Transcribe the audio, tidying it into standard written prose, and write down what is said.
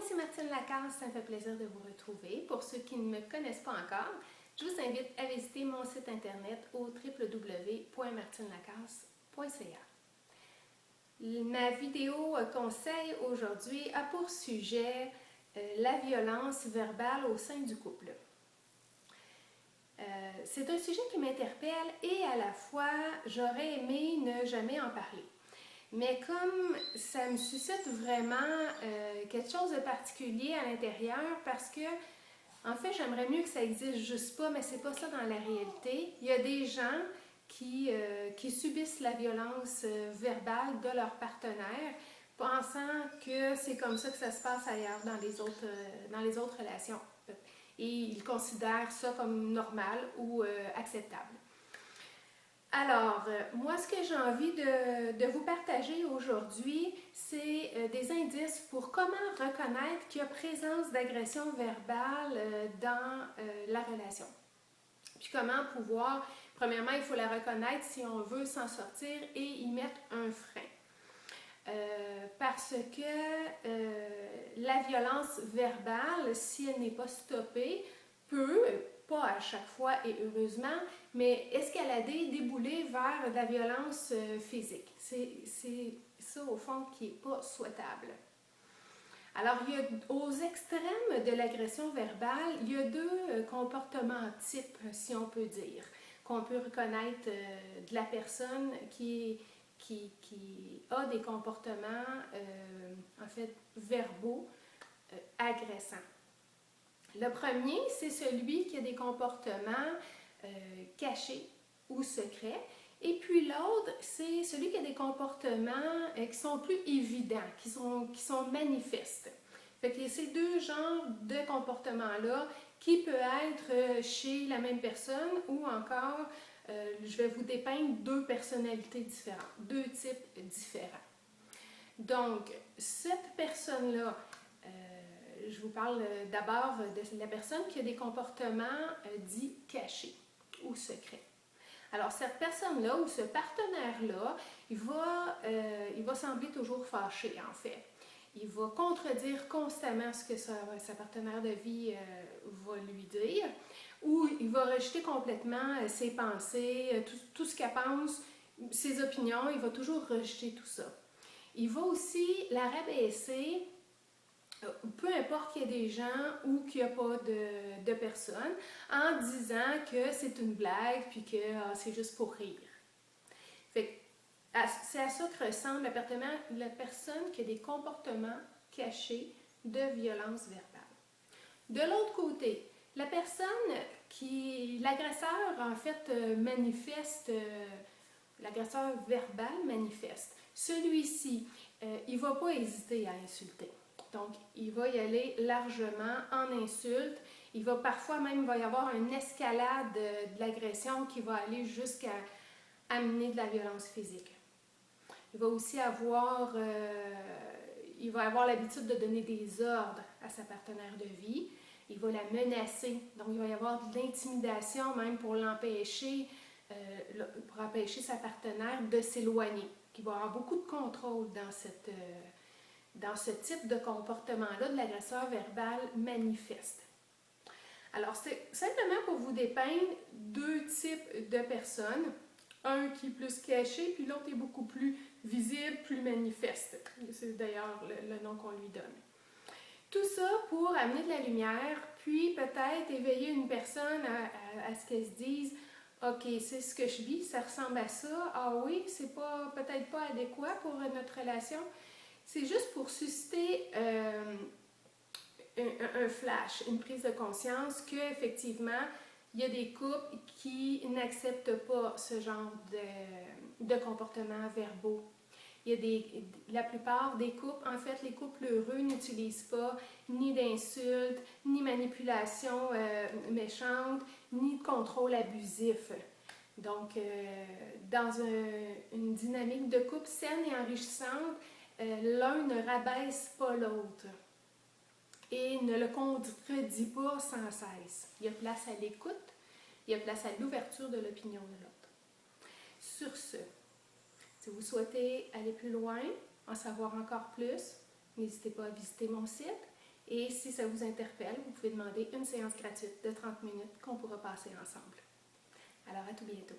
c'est Martine Lacasse, ça me fait plaisir de vous retrouver. Pour ceux qui ne me connaissent pas encore, je vous invite à visiter mon site internet au www.martinelacasse.ca. Ma vidéo conseil aujourd'hui a pour sujet la violence verbale au sein du couple. C'est un sujet qui m'interpelle et à la fois j'aurais aimé ne jamais en parler. Mais comme ça me suscite vraiment quelque chose de particulier à l'intérieur parce que, en fait, j'aimerais mieux que ça existe juste pas, mais c'est pas ça dans la réalité. Il y a des gens qui subissent la violence verbale de leur partenaire, pensant que c'est comme ça que ça se passe ailleurs dans les autres relations. Et ils considèrent ça comme normal ou acceptable. Alors, moi, ce que j'ai envie de vous partager aujourd'hui, c'est des indices pour comment reconnaître qu'il y a présence d'agression verbale dans la relation. Puis comment pouvoir, premièrement, il faut la reconnaître si on veut s'en sortir et y mettre un frein. Parce que la violence verbale, si elle n'est pas stoppée, peut, pas à chaque fois et heureusement, mais escalader, débouler vers de la violence physique. C'est ça, au fond, qui n'est pas souhaitable. Alors, aux extrêmes de l'agression verbale, il y a deux comportements types, si on peut dire, qu'on peut reconnaître de la personne qui a des comportements, en fait, verbaux agressants. Le premier, c'est celui qui a des comportements cachés ou secrets. Et puis l'autre, c'est celui qui a des comportements qui sont plus évidents, qui sont manifestes. Fait que ces deux genres de comportements-là qui peuvent être chez la même personne ou encore, je vais vous dépeindre deux personnalités différentes, deux types différents. Donc, cette personne-là, je vous parle d'abord de la personne qui a des comportements dits cachés ou secrets. Alors, cette personne-là ou ce partenaire-là, il va sembler toujours fâché, en fait. Il va contredire constamment ce que sa partenaire de vie va lui dire, ou il va rejeter complètement ses pensées, tout ce qu'elle pense, ses opinions, il va toujours rejeter tout ça. Il va aussi la rabaisser, peu importe qu'il y ait des gens ou qu'il n'y a pas de personnes, en disant que c'est une blague puis que c'est juste pour rire. C'est à ça que ressemble la personne qui a des comportements cachés de violence verbale. De l'autre côté, la personne l'agresseur en fait manifeste, l'agresseur verbal manifeste. Celui-ci, il ne va pas hésiter à insulter. Donc, il va y aller largement en insulte. Parfois même, il va y avoir une escalade de l'agression qui va aller jusqu'à amener de la violence physique. Il va aussi avoir l'habitude de donner des ordres à sa partenaire de vie. Il va la menacer. Donc, il va y avoir de l'intimidation même pour empêcher sa partenaire de s'éloigner. Il va y avoir beaucoup de contrôle dans ce type de comportement-là de l'agresseur verbal manifeste. Alors, c'est simplement pour vous dépeindre deux types de personnes. Un qui est plus caché, puis l'autre est beaucoup plus visible, plus manifeste. C'est d'ailleurs le nom qu'on lui donne. Tout ça pour amener de la lumière, puis peut-être éveiller une personne à ce qu'elle se dise « Ok, c'est ce que je vis, ça ressemble à ça. Ah oui, c'est peut-être pas adéquat pour notre relation. » C'est juste pour susciter un flash, une prise de conscience qu'effectivement, il y a des couples qui n'acceptent pas ce genre de comportements verbaux. La plupart des couples, en fait, les couples heureux n'utilisent pas ni d'insultes, ni manipulation méchante, ni de contrôle abusif. Donc, dans une dynamique de couple saine et enrichissante, l'un ne rabaisse pas l'autre et ne le contredit pas sans cesse. Il y a place à l'écoute, il y a place à l'ouverture de l'opinion de l'autre. Sur ce, si vous souhaitez aller plus loin, en savoir encore plus, n'hésitez pas à visiter mon site. Et si ça vous interpelle, vous pouvez demander une séance gratuite de 30 minutes qu'on pourra passer ensemble. Alors à tout bientôt.